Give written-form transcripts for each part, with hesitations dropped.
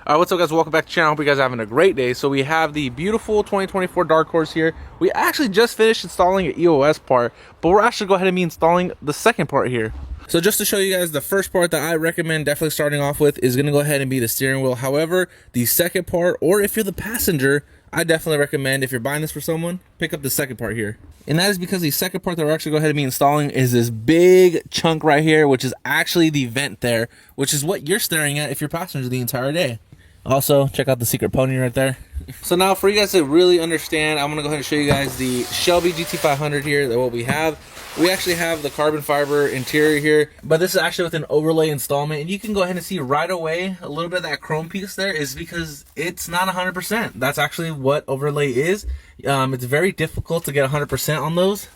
What's up, guys? Welcome back to the channel. Hope you guys are having a great day. So we have the beautiful 2024 Dark Horse here. We actually just finished installing an EOS part, but we're actually go ahead and be installing the second part here. So just to show you guys, the first part that I recommend definitely starting off with is going to go ahead and be the steering wheel. However, the second part, or if you're the passenger, I definitely recommend, if you're buying this for someone, pick up the second part here. And that is because the second part that we're actually go ahead and be installing is this big chunk right here, which is actually the vent there, which is what you're staring at if you're passenger the entire day. Also, check out the secret pony right there. So now for you guys to really understand, I'm going to go ahead and show you guys the Shelby GT500 here, that what we have. We actually have the carbon fiber interior here, but this is actually with an overlay installment. And you can go ahead and see right away a little bit of that chrome piece there is because it's not 100%. That's actually what overlay is. It's very difficult to get 100% on those.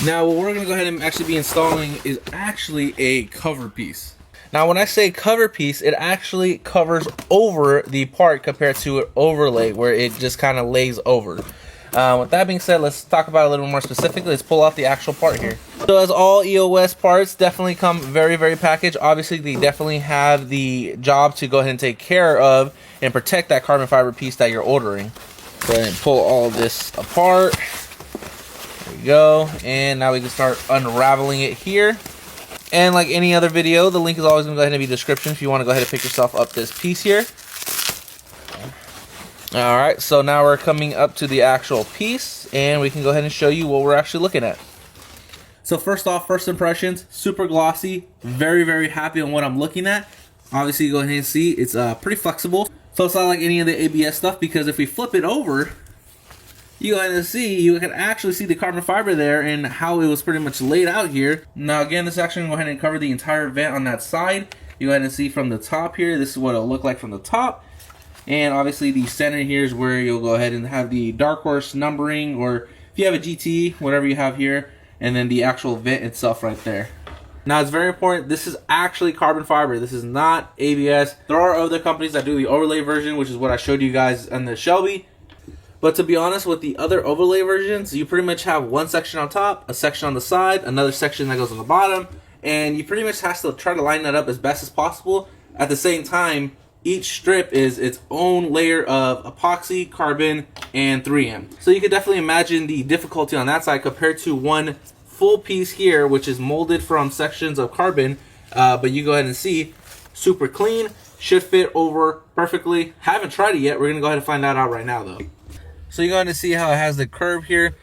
Now what we're going to go ahead and actually be installing is actually a cover piece. Now, when I say cover piece, it actually covers over the part compared to an overlay where it just kind of lays over. With that being said, let's talk about it a little more specifically. Let's pull out the actual part here. So as all EOS parts definitely come very, very packaged. Obviously, they definitely have the job to go ahead and take care of and protect that carbon fiber piece that you're ordering. Go ahead and pull all of this apart. There we go. And now we can start unraveling it here. And like any other video, the link is always going to go ahead and be in the description if you want to go ahead and pick yourself up this piece here. Alright, so now we're coming up to the actual piece, and we can go ahead and show you what we're actually looking at. So first off, first impressions, super glossy, very, very happy on what I'm looking at. Obviously, you go ahead and see, it's pretty flexible. So it's not like any of the ABS stuff, because if we flip it over, you go ahead and see, you can actually see the carbon fiber there and how it was pretty much laid out here. Now again, this is actually going to go ahead and cover the entire vent on that side. You go ahead and see from the top here, this is what it'll look like from the top. And obviously the center here is where you'll go ahead and have the Dark Horse numbering, or if you have a GT, whatever you have here, and then the actual vent itself right there. Now it's very important, this is actually carbon fiber, this is not ABS. There are other companies that do the overlay version, which is what I showed you guys on the Shelby. But to be honest, with the other overlay versions, you pretty much have one section on top, a section on the side, another section that goes on the bottom, and you pretty much have to try to line that up as best as possible. At the same time, each strip is its own layer of epoxy, carbon, and 3M. So you can definitely imagine the difficulty on that side compared to one full piece here, which is molded from sections of carbon. But you go ahead and see, super clean, should fit over perfectly. Haven't tried it yet. We're going to go ahead and find that out right now, though. So you're going to see how it has the curve here,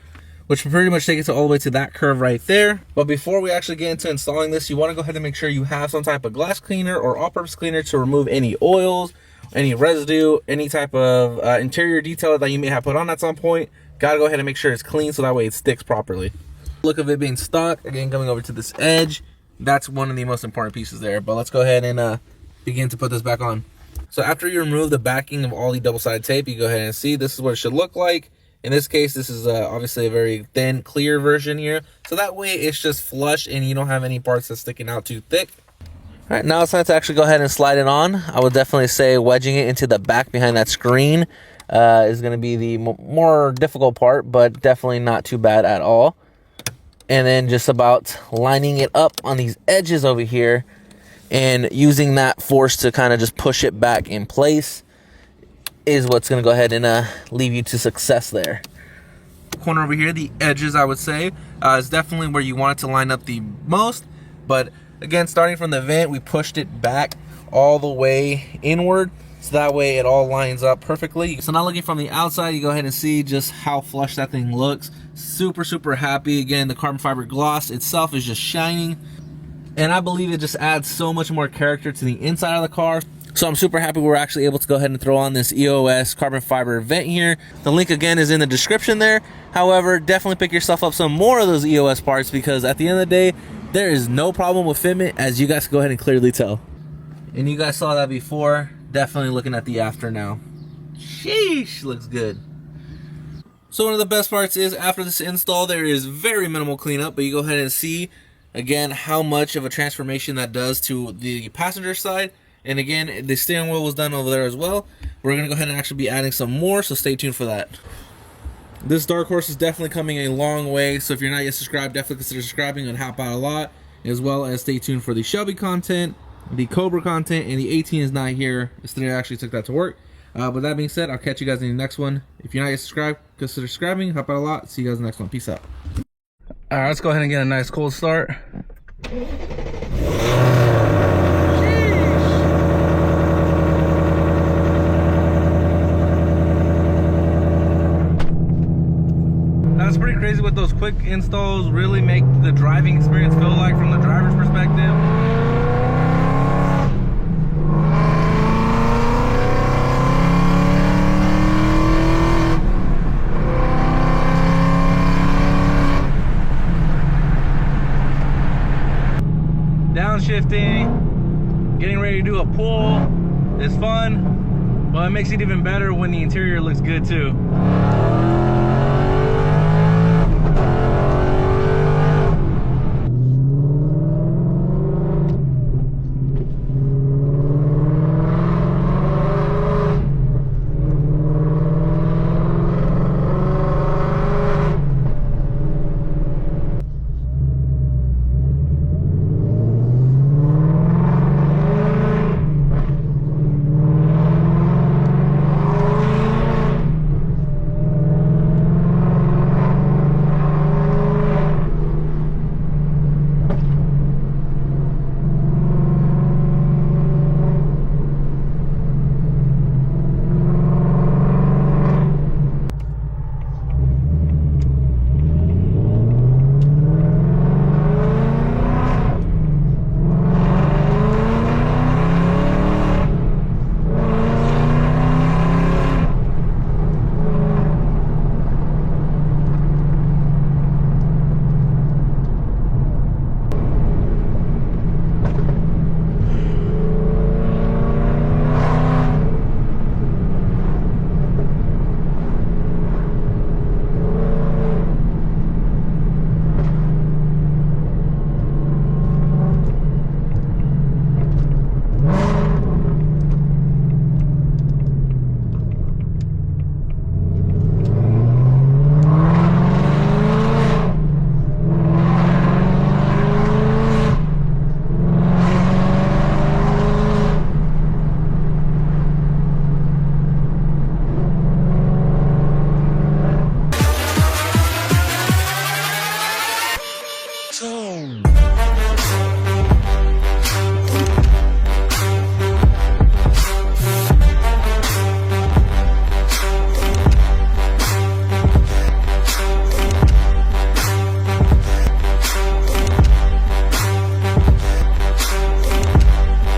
which will pretty much take it all the way to that curve right there. But before we actually get into installing this, you want to go ahead and make sure you have some type of glass cleaner or all-purpose cleaner to remove any oils, any residue, any type of interior detail that you may have put on at some point. Got to go ahead and make sure it's clean so that way it sticks properly. Look of it being stuck, again, coming over to this edge, that's one of the most important pieces there. But let's go ahead and begin to put this back on. So after you remove the backing of all the double-sided tape, you go ahead and see this is what it should look like. In this case, this is obviously a very thin, clear version here. So that way it's just flush and you don't have any parts that's sticking out too thick. All right, now it's time to actually go ahead and slide it on. I would definitely say wedging it into the back behind that screen is going to be the more difficult part, but definitely not too bad at all. And then just about lining it up on these edges over here and using that force to kind of just push it back in place is what's going to go ahead and lead you to success there. Corner over here, the edges, I would say, is definitely where you want it to line up the most. But again, starting from the vent, we pushed it back all the way inward, so that way it all lines up perfectly. So now looking from the outside, you go ahead and see just how flush that thing looks. Super, super happy. Again, the carbon fiber gloss itself is just shining. And I believe it just adds so much more character to the inside of the car. So I'm super happy we're actually able to go ahead and throw on this EOS carbon fiber vent here. The link again is in the description there. However, definitely pick yourself up some more of those EOS parts, because at the end of the day, there is no problem with fitment, as you guys can go ahead and clearly tell. And you guys saw that before. Definitely looking at the after now. Sheesh, looks good. So one of the best parts is after this install, there is very minimal cleanup, but you go ahead and see again how much of a transformation that does to the passenger side. And again, the steering wheel was done over there as well. We're going to go ahead and actually be adding some more, so stay tuned for that. This Dark Horse is definitely coming a long way, so if you're not yet subscribed, definitely consider subscribing. It would help out a lot, as well as stay tuned for the Shelby content, the Cobra content, and the 18 is not here. Yesterday I actually took that to work. But that being said, I'll catch you guys in the next one. If you're not yet subscribed, consider subscribing. Help out a lot. See you guys in the next one. Peace out. All right, let's go ahead and get a nice cold start. That's pretty crazy what those quick installs really make the driving experience feel like from the driver's perspective. Downshifting, getting ready to do a pull is fun, but it makes it even better when the interior looks good too.